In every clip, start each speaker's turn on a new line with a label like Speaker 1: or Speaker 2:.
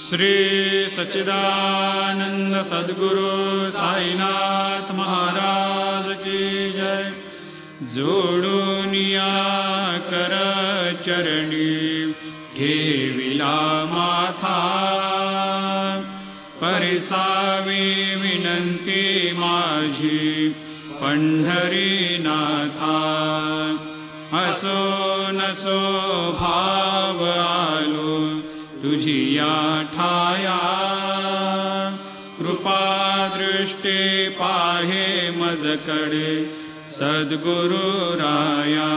Speaker 1: श्री सच्चिदानंद सद्गुरु साईनाथ महाराज की जय। जोडूनिया कर चरणी ठेविला माथा, परिसावी विनंती माझी पंढरीनाथा। असो नसो भाव आलो तुझिया ठाया, कृपा दृष्टी पाहे मजकडे सद्गुरु राया।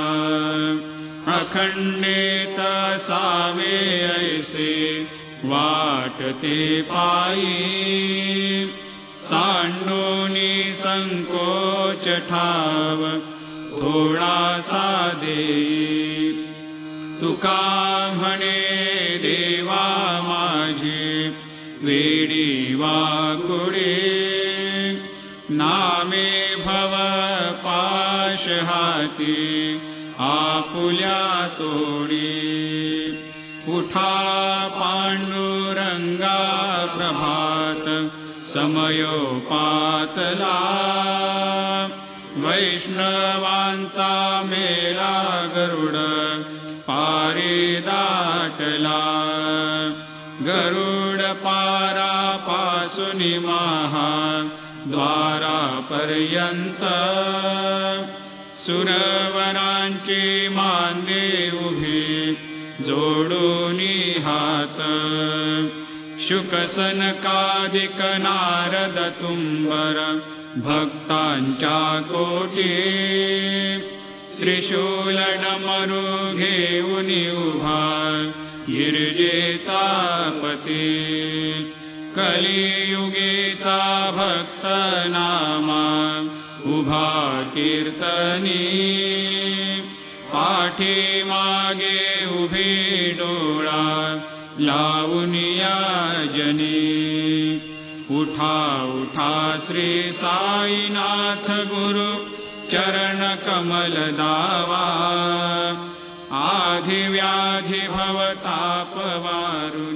Speaker 1: अखंडित सावे ऐसे वाटते पायी, सांडोनी संकोच ठाव थोडासा देई। तुका म्हणे देवा माझी वेडी वाकुडे, नामे भव पाश हाती आपुल्या तोडी। उठा पांडुरंगा प्रभात समयोपातला, वैष्णवांचा मेला गरुड पारी दाटला। गरुड पारा पासुनी महा द्वारापर्यंत, सुरवरांची मांदे उभी जोडूनी हात। शुकसनकादिक नारद तुंबर भक्तांच्या कोटी, त्रिशूल डमरू घेऊनी उभा गिरिजेचा पती। कलियुगीचा भक्त नामा उभा कीर्तनी, पाठी मागे उभी डोळा लावूनिया जनी। उठा उठा श्री साईनाथ गुरु चरण कमल दावा, आधी व्याधी भवताप वारू